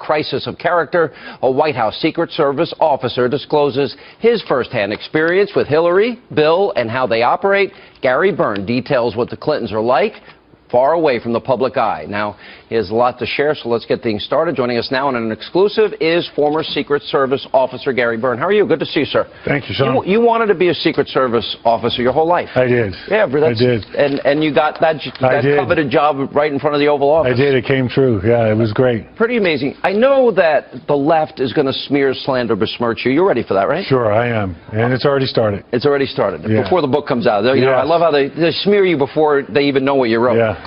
crisis of character. A White House Secret Service officer discloses his firsthand experience with Hillary, Bill, and how they operate. Gary Byrne details what the Clintons are like, far away from the public eye. Now, he has a lot to share, so let's get things started. Joining us now on an exclusive is former Secret Service officer Gary Byrne. How are you? Good to see you, sir. Thank you, Sean. You wanted to be a Secret Service officer your whole life. I did. Yeah, I did. And you got that coveted job right in front of the Oval Office. I did. It came true. Yeah, it was great. Pretty amazing. I know that the left is going to smear, slander, besmirch you. You're ready for that, right? Sure, I am. And it's already started. It's already started. Yeah. Before the book comes out. You know, I love how they smear you before they even know what you wrote. Yeah.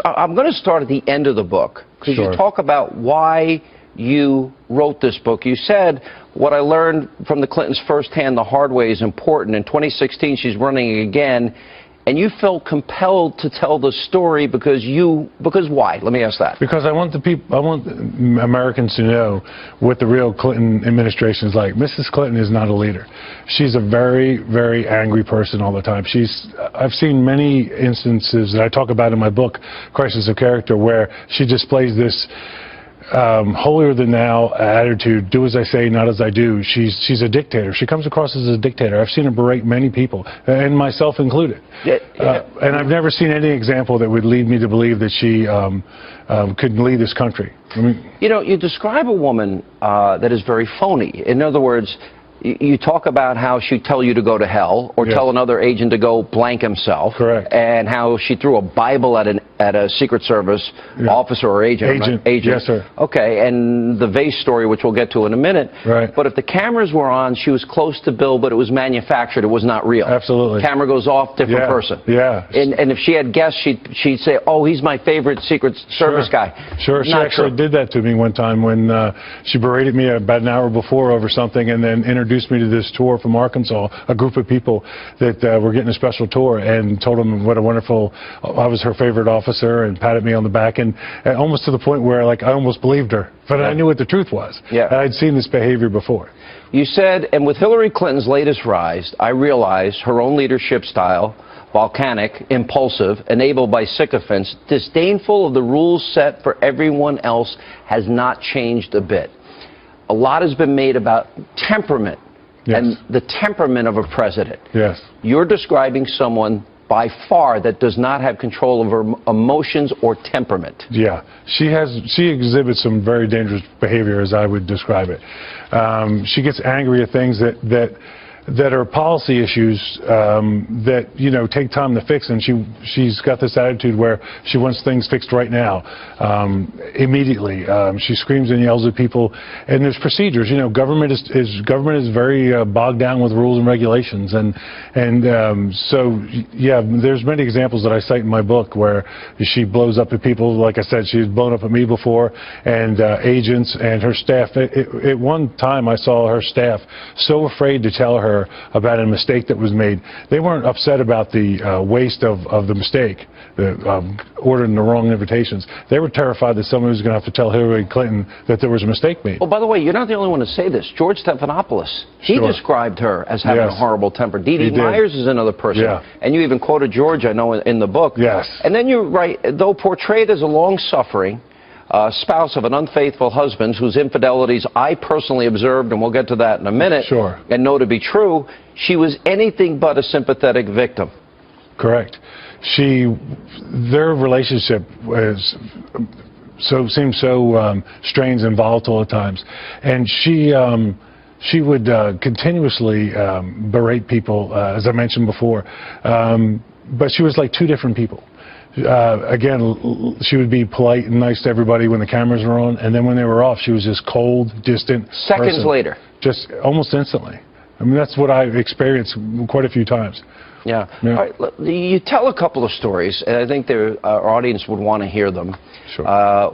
I'm going to start at the end of the book, because you talk about why you wrote this book. You said, what I learned from the Clintons firsthand the hard way is important. In 2016, she's running again, and you felt compelled to tell the story because why? Let me ask that. Because I want Americans to know what the real Clinton administration is like. Mrs. Clinton is not a leader. She's a very, very angry person all the time. I've seen many instances that I talk about in my book, Crisis of Character, where she displays this holier-than-thou attitude, do as I say, not as I do. She's a dictator. She comes across as a dictator. I've seen her berate many people, and myself included. And I've never seen any example that would lead me to believe that she could lead this country. I mean, you know, you describe a woman that is very phony. In other words, you talk about how she'd tell you to go to hell, or tell another agent to go blank himself. Correct. And how she threw a Bible at a Secret Service officer or agent. Agent. Right? Yes, sir. Okay, and the vase story, which we'll get to in a minute. Right. But if the cameras were on, she was close to Bill, but it was manufactured. It was not real. Absolutely. Camera goes off, different person. Yeah. And if she had guessed, she'd say, oh, he's my favorite Secret Service guy. Sure. She actually did that to me one time when she berated me about an hour before over something, and then introduced me to this tour from Arkansas, a group of people that were getting a special tour, and told them what a wonderful, I was her favorite officer, and patted me on the back, and almost to the point where, like, I almost believed her, but I knew what the truth was. Yeah. I'd seen this behavior before. You said, and with Hillary Clinton's latest rise, I realized her own leadership style, volcanic, impulsive, enabled by sycophants, disdainful of the rules set for everyone else, has not changed a bit. A lot has been made about temperament. Yes. And the temperament of a president. Yes. You're describing someone by far that does not have control of her emotions or temperament. Yeah. She exhibits some very dangerous behavior, as I would describe it. She gets angry at things that are policy issues that, you know, take time to fix, and she's got this attitude where she wants things fixed right now, immediately. She screams and yells at people, and there's procedures. You know, government is very bogged down with rules and regulations, and so yeah, there's many examples that I cite in my book where she blows up at people. Like I said, she's blown up at me before, and agents and her staff. At one time, I saw her staff so afraid to tell her about a mistake that was made. They weren't upset about the waste of the mistake, ordering the wrong invitations. They were terrified that someone was going to have to tell Hillary Clinton that there was a mistake made. Oh, by the way, you're not the only one to say this. George Stephanopoulos, he described her as having a horrible temper. Dee Dee Myers is another person. Yeah. And you even quoted George, I know, in the book. Yes. And then you write, though portrayed as a long-suffering spouse of an unfaithful husband whose infidelities I personally observed, and we'll get to that in a minute, and know to be true, she was anything but a sympathetic victim. Correct. Their relationship seemed so strange and volatile at times, and she would continuously berate people, as I mentioned before, but she was like two different people. Again, she would be polite and nice to everybody when the cameras were on, and then when they were off, she was just cold, distant. Seconds later. Just almost instantly. I mean, that's what I've experienced quite a few times. Yeah. All right, you tell a couple of stories, and I think our audience would want to hear them. Sure.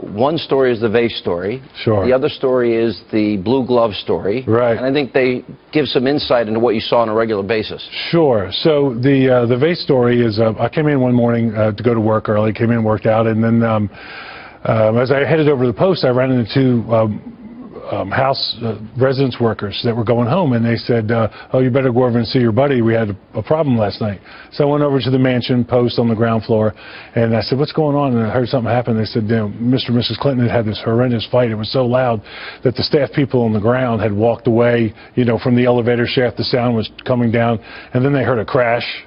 One story is the vase story. Sure. The other story is the blue glove story. Right. And I think they give some insight into what you saw on a regular basis. Sure. So the vase story is, I came in one morning to go to work early, came in, worked out, and then as I headed over to the post, I ran into residence workers that were going home, and they said, "Oh, you better go over and see your buddy. We had a problem last night." So I went over to the mansion post on the ground floor, and I said, "What's going on?" And I heard something happen. They said, Mr. and Mrs. Clinton had this horrendous fight. It was so loud that the staff people on the ground had walked away, from the elevator shaft. The sound was coming down, and then they heard a crash.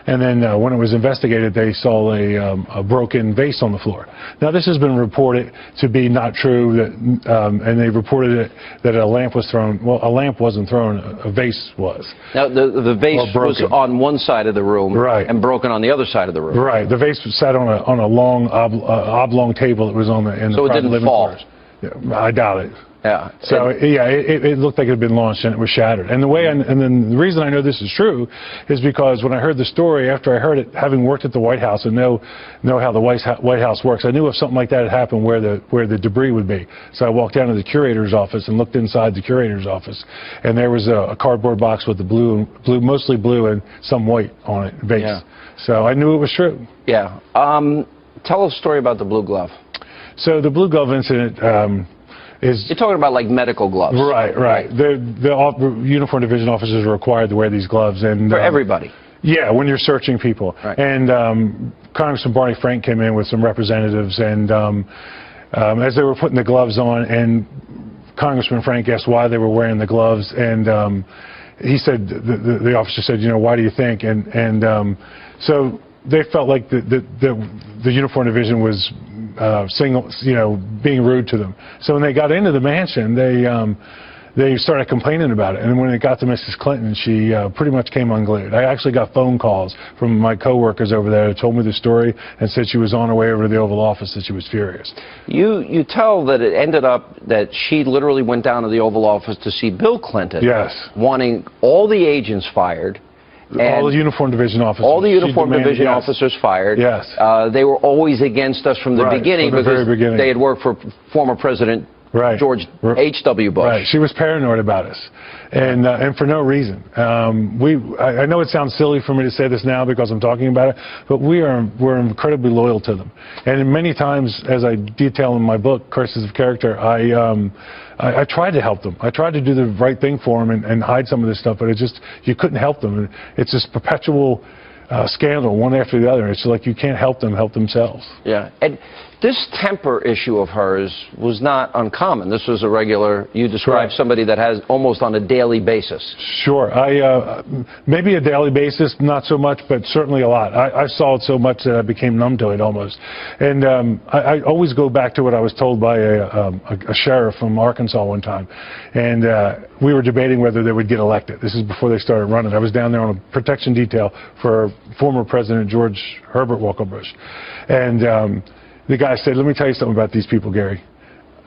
And then when it was investigated, they saw a broken vase on the floor. Now, this has been reported to be not true, and they reported it that a lamp was thrown. Well, a lamp wasn't thrown, a vase was. Now, the vase was on one side of the room, right, and broken on the other side of the room. Right. The vase was sat on a long oblong table that was in the so it didn't living fall. quarters. Yeah, I doubt it. Yeah. So it looked like it had been launched and it was shattered. And then the reason I know this is true is because when I heard the story, after I heard it, having worked at the White House and know how the White House works, I knew if something like that had happened where the debris would be. So I walked down to the curator's office and looked inside the curator's office, and there was a cardboard box with the mostly blue and some white on it, vase. Yeah. So I knew it was true. Yeah. Tell us a story about the blue glove. So the blue glove incident. You're talking about like medical gloves. Right. The uniform division officers are required to wear these gloves, and for everybody. Yeah, when you're searching people. Right. And Congressman Barney Frank came in with some representatives, and as they were putting the gloves on, and Congressman Frank asked why they were wearing the gloves, and he said, the officer said, why do you think? And so they felt like the uniform division was being rude to them. So when they got into the mansion, they started complaining about it. And when it got to Mrs. Clinton, she pretty much came unglued. I actually got phone calls from my coworkers over there who told me the story and said she was on her way over to the Oval Office, that she was furious. You tell that it ended up that she literally went down to the Oval Office to see Bill Clinton. Yes. Wanting all the agents fired. All the uniform division officers. All the uniform division officers fired. Yes. They were always against us from the beginning because they had worked for former President George H.W. Bush. Right. She was paranoid about us, and for no reason. I know it sounds silly for me to say this now because I'm talking about it, but we're incredibly loyal to them. And many times, as I detail in my book, Curses of Character, I tried to help them. I tried to do the right thing for them and hide some of this stuff, but you couldn't help them. It's this perpetual scandal, one after the other. It's like you can't help them help themselves. Yeah. And this temper issue of hers was not uncommon. This was a regular, you described somebody that has almost on a daily basis. Sure. Maybe a daily basis, not so much, but certainly a lot. I saw it so much that I became numb to it almost. And I always go back to what I was told by a sheriff from Arkansas one time. And we were debating whether they would get elected. This is before they started running. I was down there on a protection detail for former President George Herbert Walker Bush. And the guy said, "Let me tell you something about these people, Gary.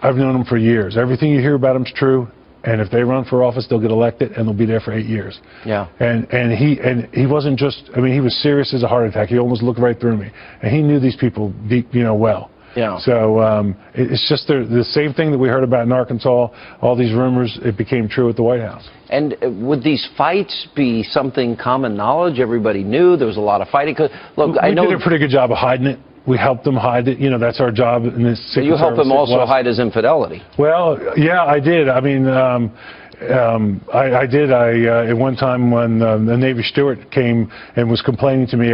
I've known them for years. Everything you hear about them's true, and if they run for office, they'll get elected, and they'll be there for 8 years." Yeah. And he wasn't just. I mean, he was serious as a heart attack. He almost looked right through me, and he knew these people deep, well. Yeah. So it's just the same thing that we heard about in Arkansas. All these rumors, it became true at the White House. And would these fights be something common knowledge? Everybody knew there was a lot of fighting. Look, I know we did a pretty good job of hiding it. We helped them hide it. That's our job in this Secret Service. You helped them also hide his infidelity. Well, yeah, I did. I mean, I did. At one time when the Navy steward came and was complaining to me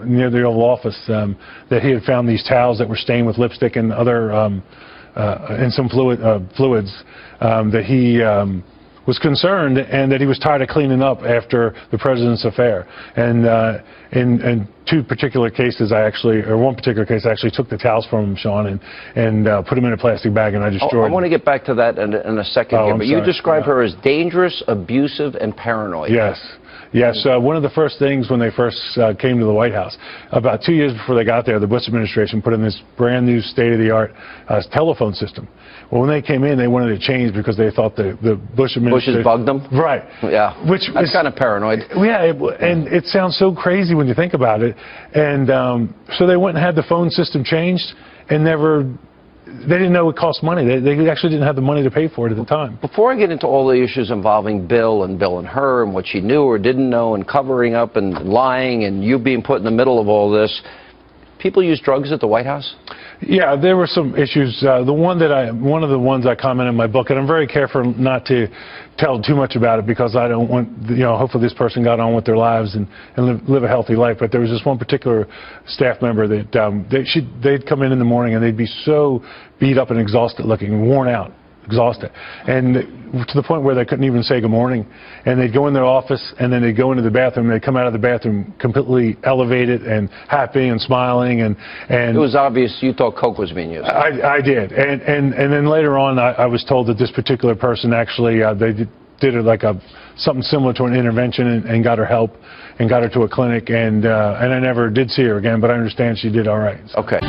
near the Oval Office that he had found these towels that were stained with lipstick and other and some fluids, that he was concerned and that he was tired of cleaning up after the president's affair. And in one particular case, I actually took the towels from him, Sean, and put them in a plastic bag, and I destroyed them. I want to get back to that in a second here, but you describe her as dangerous, abusive, and paranoid. Yes. Yes, one of the first things when they first came to the White House, about 2 years before they got there, the Bush administration put in this brand new state-of-the-art telephone system. Well, when they came in, they wanted to change because they thought the Bush administration... Bushes bugged them? Right. Yeah, that's kind of paranoid. Yeah, and it sounds so crazy when you think about it. And so they went and had the phone system changed and they didn't know it cost money. They actually didn't have the money to pay for it at the time. Before I get into all the issues involving Bill and her and what she knew or didn't know and covering up and lying and you being put in the middle of all this, people use drugs at the White House? Yeah, there were some issues. One of the ones I comment in my book, and I'm very careful not to tell too much about it because I don't want, hopefully this person got on with their lives and live a healthy life. But there was this one particular staff member that they'd come in the morning and they'd be so beat up and exhausted looking, worn out, exhausted, and to the point where they couldn't even say good morning. And they'd go in their office and then they'd go into the bathroom and they'd come out of the bathroom completely elevated and happy and smiling, and it was obvious you thought coke was being used. I did, and then later on I was told that this particular person actually they did it like something similar to an intervention and got her help and got her to a clinic, and I never did see her again, but I understand she did all right. So. Okay.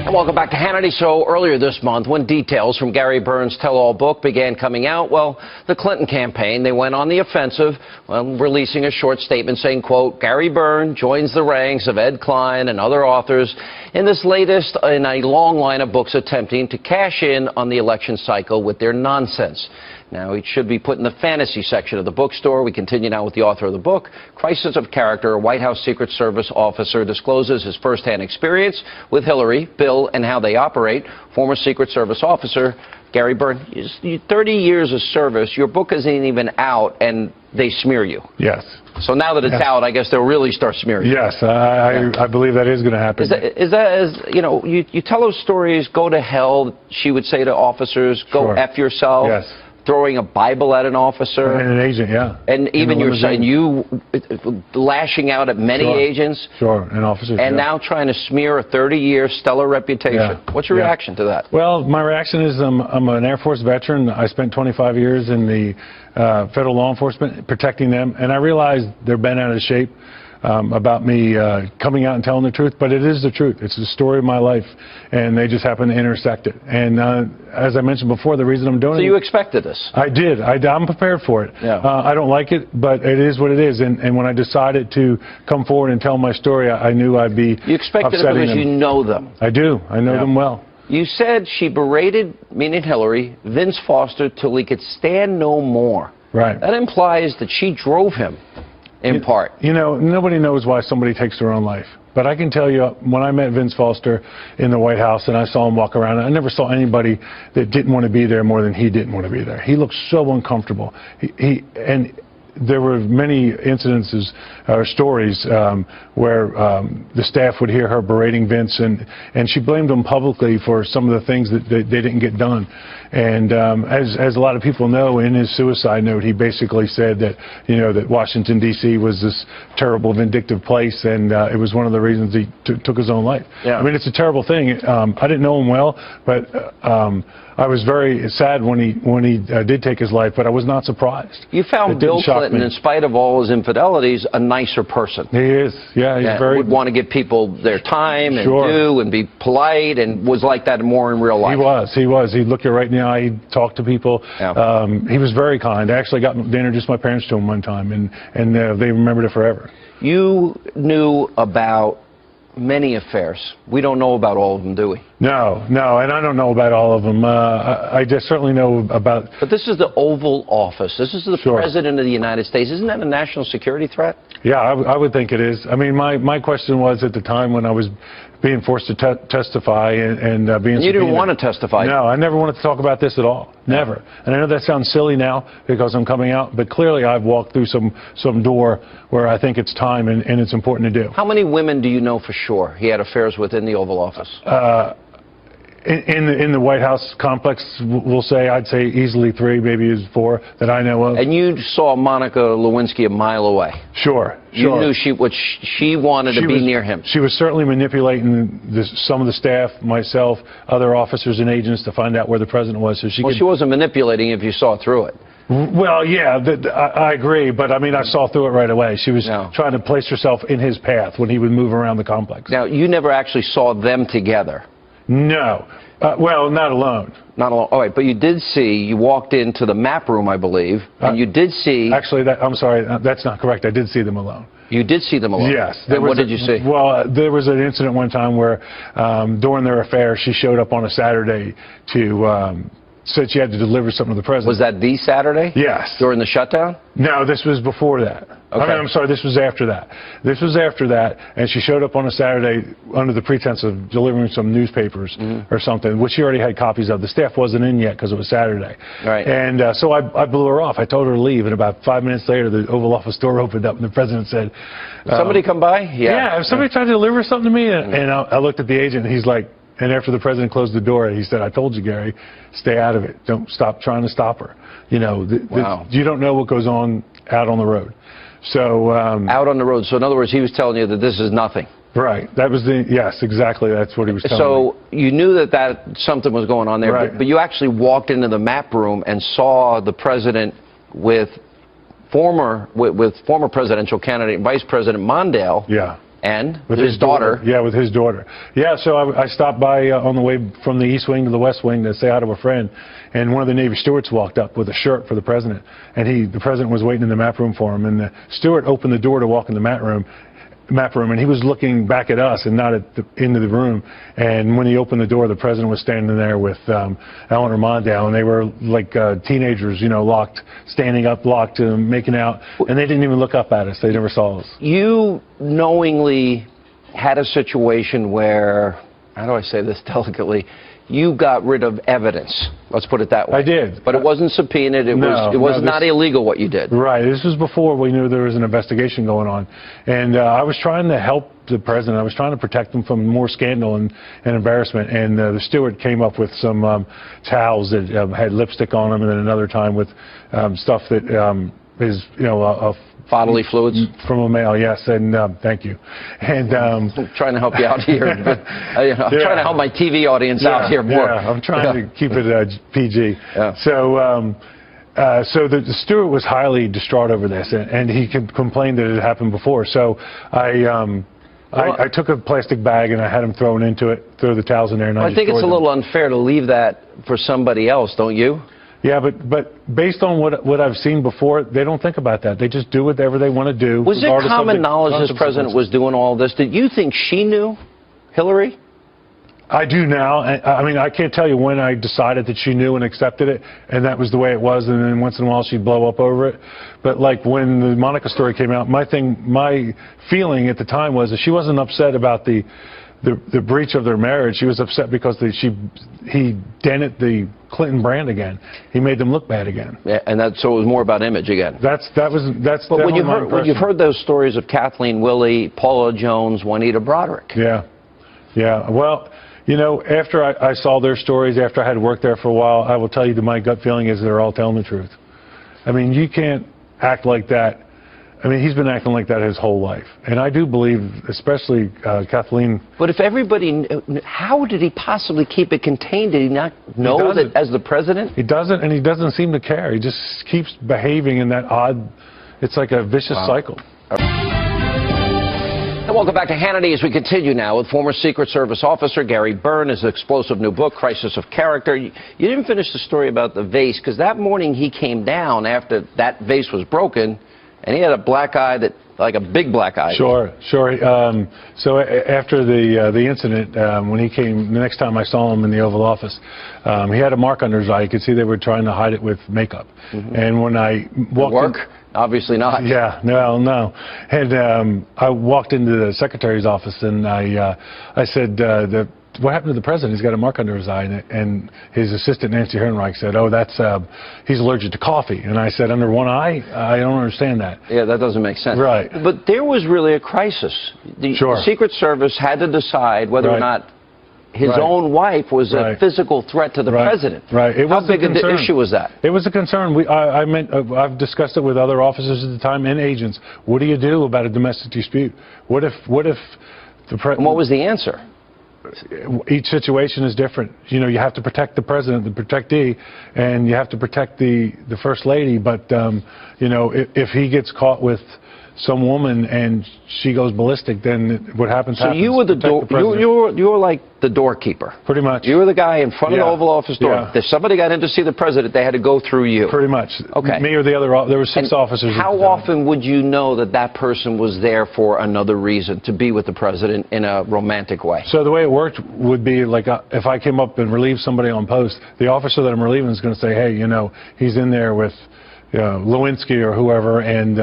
And welcome back to Hannity's Show. Earlier this month, when details from Gary Byrne's tell-all book began coming out, well, the Clinton campaign, they went on the offensive, releasing a short statement saying, quote, Gary Byrne joins the ranks of Ed Klein and other authors in this latest in a long line of books attempting to cash in on the election cycle with their nonsense. Now, it should be put in the fantasy section of the bookstore. We continue now with the author of the book. Crisis of Character, a White House Secret Service officer discloses his firsthand experience with Hillary, Bill, and how they operate. Former Secret Service officer Gary Byrne, 30 years of service, your book isn't even out, and they smear you. Yes. So now that it's out, I guess they'll really start smearing you. Yes, I believe that is going to happen. Is that you tell those stories, go to hell, she would say to officers, go F yourself. Yes. Throwing a Bible at an officer. And an agent, yeah. And even you're saying you lashing out at many agents. Sure, and officers. And now trying to smear a 30-year stellar reputation. Yeah. What's your reaction to that? Well, my reaction is I'm an Air Force veteran. I spent 25 years in the federal law enforcement protecting them, and I realized they're bent out of shape about me coming out and telling the truth, but it is the truth. It's the story of my life, and they just happen to intersect it. And as I mentioned before, the reason I'm doing it... So you expected this? I did. I'm prepared for it. Yeah. I don't like it, but it is what it is. And when I decided to come forward and tell my story, I knew I'd be You expected it because you know them. I do. I know them well. You said she berated, meaning Hillary, Vince Foster till he could stand no more. Right. That implies that she drove him. In part. Nobody knows why somebody takes their own life. But I can tell you, when I met Vince Foster in the White House and I saw him walk around, I never saw anybody that didn't want to be there more than he didn't want to be there. He looked so uncomfortable. And there were many incidences or stories where the staff would hear her berating Vince, and she blamed him publicly for some of the things that they didn't get done. And as a lot of people know, in his suicide note, he basically said that that Washington D.C. was this terrible, vindictive place, and it was one of the reasons he took his own life. Yeah. I mean, it's a terrible thing. I didn't know him well, but I was very sad when he did take his life, but I was not surprised. You found Bill Clinton, in spite of all his infidelities, a nicer person. He is. Yeah, he's very... would want to give people their time and do and be polite, and was like that more in real life. He was. He'd look you right in the eye. He'd talk to people. Yeah. He was very kind. I actually they introduced my parents to him one time, and they remembered it forever. You knew about many affairs. We don't know about all of them, do we? No, and I don't know about all of them. I just certainly know about... But this is the Oval Office. This is the President of the United States. Isn't that a national security threat? Yeah, I would think it is. I mean, my question was at the time when I was being forced to testify and being... And you didn't want to testify? No, I never wanted to talk about this at all. Never. And I know that sounds silly now because I'm coming out, but clearly I've walked through some door where I think it's time and it's important to do. How many women do you know for sure he had affairs with in the Oval Office? In the White House complex, I'd say easily 3, maybe 4 that I know of. And you saw Monica Lewinsky a mile away? Sure. You knew she wanted to be near him? She was certainly manipulating some of the staff, myself, other officers and agents to find out where the president was. So she wasn't manipulating if you saw through it. Well, yeah, I agree, but I mean, I saw through it right away. She was trying to place herself in his path when he would move around the complex. Now, you never actually saw them together? No. Well, not alone. Not alone. All right, but you did see, you walked into the map room, I believe, and you did see... Actually, I'm sorry, that's not correct. I did see them alone. You did see them alone? Yes. And what did you see? Well, there was an incident one time where during their affair, she showed up on a Saturday to said she had to deliver something to the president. Was that the Saturday? Yes. During the shutdown? No, this was before that. Okay. I mean, I'm sorry, this was after that. This was after that, and she showed up on a Saturday under the pretense of delivering some newspapers or something, which she already had copies of. The staff wasn't in yet because it was Saturday. Right. And so I blew her off. I told her to leave, and about 5 minutes later, the Oval Office door opened up, and the president said, Somebody come by? Yeah, if somebody tried to deliver something to me, and I looked at the agent, and he's like, and after the president closed the door, he said, I told you, Gary, stay out of it. Don't stop trying to stop her. You know, Wow. you don't know what goes on out on the road. So Out on the road. So in other words, he was telling you that this is nothing. right, that was yes, exactly. That's what he was telling me. So you knew that something was going on there, Right. but you actually walked into the map room and saw the president with former presidential candidate Vice President Mondale. Yeah. And With his daughter. Yeah, with his daughter. Yeah, so I stopped by on the way from the East Wing to the West Wing to say hi to a friend, and one of the Navy stewards walked up with a shirt for the president, and the president was waiting in the map room for him, and the steward opened the door to walk in the map room, and he was looking back at us and not into the room. And when he opened the door, the president was standing there with Eleanor Mondale, and they were like teenagers, you know, standing up, locked, making out, and they didn't even look up at us. They never saw us. You knowingly had a situation where, how do I say this delicately, you got rid of evidence. Let's put it that way. I did. But it wasn't subpoenaed. It was not illegal what you did. Right. This was before we knew there was an investigation going on. And I was trying to help the president. I was trying to protect him from more scandal and embarrassment. And the steward came up with some towels that had lipstick on them, and then another time with stuff that is, you know, Bodily fluids? From a male, yes, and thank you. And I'm trying to help you out here. But, I'm trying to help my TV audience out here more. Yeah, I'm trying to keep it PG. Yeah. So, so the steward was highly distraught over this, and he complained that it had happened before. So I took a plastic bag and I had him throw the towels in there. And I think it's a little unfair to leave that for somebody else, don't you? Yeah, but based on what I've seen before, they don't think about that. They just do whatever they want to do. Was it common knowledge this president was doing all this? Did you think she knew, Hillary? I do now. I mean, I can't tell you when I decided that she knew and accepted it, and that was the way it was, and then once in a while she'd blow up over it. But like when the Monica story came out, my feeling at the time was that she wasn't upset about the breach of their marriage. She was upset because he dented the Clinton brand again. He made them look bad again. Yeah, and so it was more about image again. That's But when you've heard those stories of Kathleen Willey, Paula Jones, Juanita Broderick. Yeah, yeah. Well, you know, after I saw their stories, after I had worked there for a while, I will tell you that my gut feeling is they're all telling the truth. I mean, you can't act like that. I mean, he's been acting like that his whole life. And I do believe, especially Kathleen. But if everybody, how did he possibly keep it contained? Did he not know that as the president? He doesn't, and he doesn't seem to care. He just keeps behaving in that odd, it's like a vicious cycle. And welcome back to Hannity as we continue now with former Secret Service officer Gary Byrne, his explosive new book, Crisis of Character. You didn't finish the story about the vase, because that morning he came down after that vase was broken, and he had a black eye, like a big black eye. Sure. So after the incident, when he came, the next time I saw him in the Oval Office, he had a mark under his eye. You could see they were trying to hide it with makeup. And when I walked in, obviously not. Yeah, no. And I walked into the secretary's office, and I said, what happened to the president? He's got a mark under his eye. And his assistant, Nancy Herrenreich, said, oh, that's he's allergic to coffee. And I said, under one eye? I don't understand that. Yeah, that doesn't make sense. Right. But there was really a crisis. The Secret Service had to decide whether or not his own wife was a physical threat to the president. Right. It was How big an issue was that? It was a concern. I've discussed it with other officers at the time and agents. What do you do about a domestic dispute? What if the president? And what was the answer? Each situation is different. You know, you have to protect the president, the protectee, and you have to protect the first lady. But you know, if he gets caught with some woman and she goes ballistic, then what happens? So you were the door. You were like the doorkeeper. Pretty much. You were the guy in front of the Oval Office door. Yeah. If somebody got in to see the president, they had to go through you. Pretty much. Okay. Me or the other. There were 6 officers. How often would you know that that person was there for another reason, to be with the president in a romantic way? So the way it worked would be like if I came up and relieved somebody on post, the officer that I'm relieving is going to say, hey, you know, he's in there with Lewinsky or whoever, and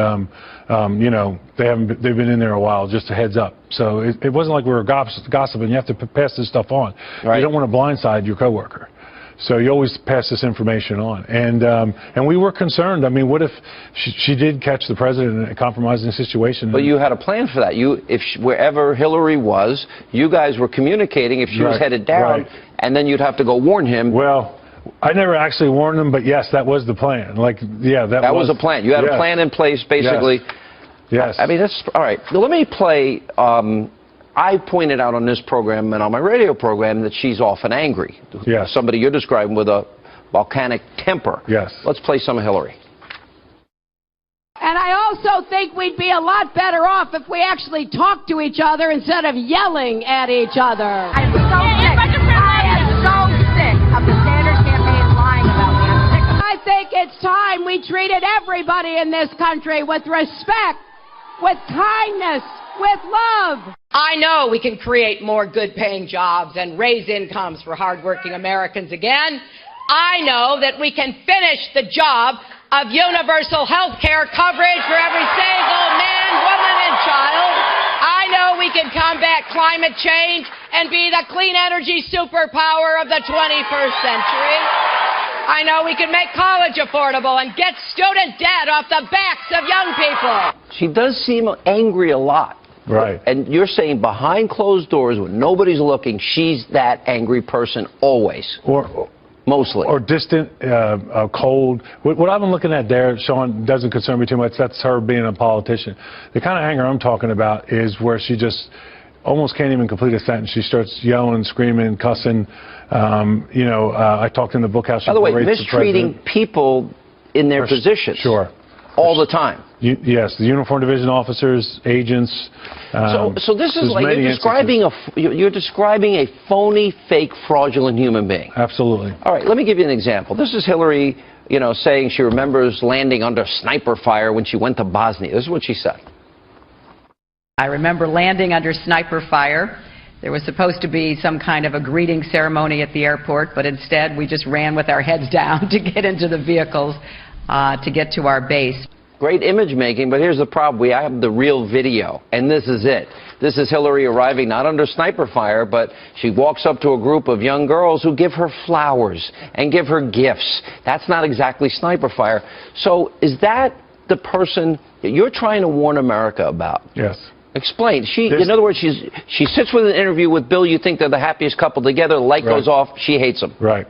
you know, they've been in there a while. Just a heads up. So it wasn't like we were gossiping. You have to pass this stuff on. Right. You don't want to blindside your coworker. So you always pass this information on. And we were concerned. I mean, what if she did catch the president in a compromising situation? But you had a plan for that. Wherever Hillary was, you guys were communicating if she was headed down, and then you'd have to go warn him. Well, I never actually warned them, but yes, that was the plan. Like, yeah, that was a plan. You had a plan in place, basically. Yes. I mean, that's all right. Let me play. I pointed out on this program and on my radio program that she's often angry. Yes. Somebody you're describing with a volcanic temper. Yes. Let's play some of Hillary. And I also think we'd be a lot better off if we actually talked to each other instead of yelling at each other. I'm so sick. I am so sick of the Sanders campaign lying about me. I'm sick of it. I think it's time we treated everybody in this country with respect, with kindness, with love. I know we can create more good-paying jobs and raise incomes for hardworking Americans again. I know that we can finish the job of universal health care coverage for every single man, woman, and child. I know we can combat climate change and be the clean energy superpower of the 21st century. I know we can make college affordable and get student debt off the backs of young people. She does seem angry a lot. Right. And you're saying behind closed doors when nobody's looking, she's that angry person always. Mostly. Or distant, cold. What I've been looking at there, Sean, doesn't concern me too much. That's her being a politician. The kind of anger I'm talking about is where she just almost can't even complete a sentence. She starts yelling, screaming, cussing. You know, I talked in the book how she... By the way, mistreating people in their positions. Sure. All the time. Yes, the uniformed division officers, agents. So this is like you're describing a phony, fake, fraudulent human being. Absolutely. All right, let me give you an example. This is Hillary, you know, saying she remembers landing under sniper fire when she went to Bosnia. This is what she said. I remember landing under sniper fire. There was supposed to be some kind of a greeting ceremony at the airport, but instead we just ran with our heads down to get into the vehicles to get to our base. Great image making, but here's the problem. We have the real video, and this is it. This is Hillary arriving not under sniper fire, but she walks up to a group of young girls who give her flowers and give her gifts. That's not exactly sniper fire. So is that the person that you're trying to warn America about? Yes. Explain. In other words, she sits with an interview with Bill. You think they're the happiest couple together. The light goes off. She hates him. Right.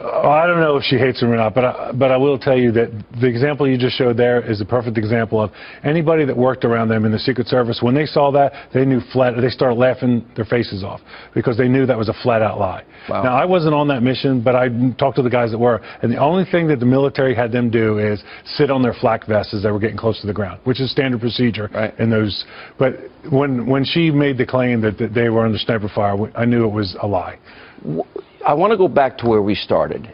I don't know if she hates him or not, but I will tell you that the example you just showed there is a perfect example of anybody that worked around them in the Secret Service. When they saw that, they knew they started laughing their faces off because they knew that was a flat-out lie. Wow. Now, I wasn't on that mission, but I talked to the guys that were, and the only thing that the military had them do is sit on their flak vests as they were getting close to the ground, which is standard procedure in those. But when she made the claim that they were under sniper fire, I knew it was a lie. I want to go back to where we started.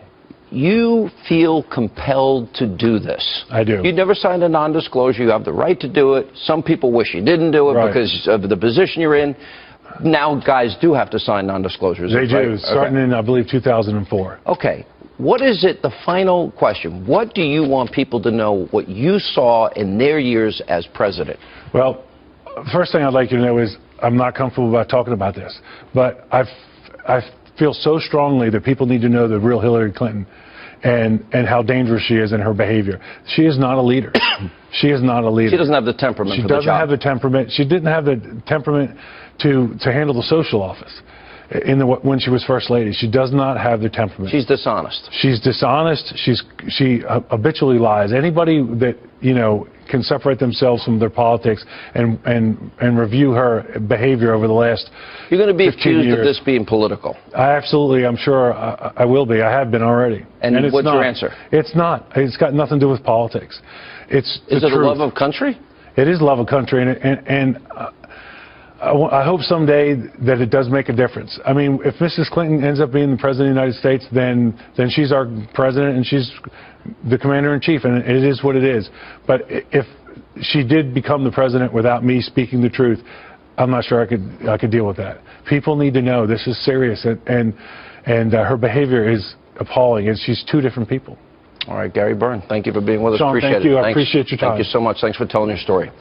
You feel compelled to do this. I do. You never signed a non-disclosure. You have the right to do it. Some people wish you didn't do it because of the position you're in. Now guys do have to sign non-disclosures. They do, starting in, I believe, 2004. Okay. What is it, the final question, what do you want people to know what you saw in their years as president? Well, first thing I'd like you to know is I'm not comfortable about talking about this, but I feel so strongly that people need to know the real Hillary Clinton and how dangerous she is in her behavior. She is not a leader. She is not a leader. She doesn't have the temperament for the job. She doesn't have the temperament. She didn't have the temperament to handle the social office when she was First Lady. She does not have the temperament. She's dishonest. She's dishonest. She habitually lies. Anybody that, you know, can separate themselves from their politics and review her behavior over the last 15 years. You're going to be accused of this being political. I'm sure I will be. I have been already. And what's your answer? It's not. It's got nothing to do with politics. Is it a love of country? It is love of country, and I hope someday that it does make a difference. I mean, if Mrs. Clinton ends up being the President of the United States, then she's our President and she's the Commander-in-Chief, and it is what it is. But if she did become the President without me speaking the truth, I'm not sure I could deal with that. People need to know this is serious, and her behavior is appalling, and she's two different people. All right, Gary Byrne, thank you for being with us. Sean, appreciate thank you. it. I appreciate your time. Thank you so much. Thanks for telling your story.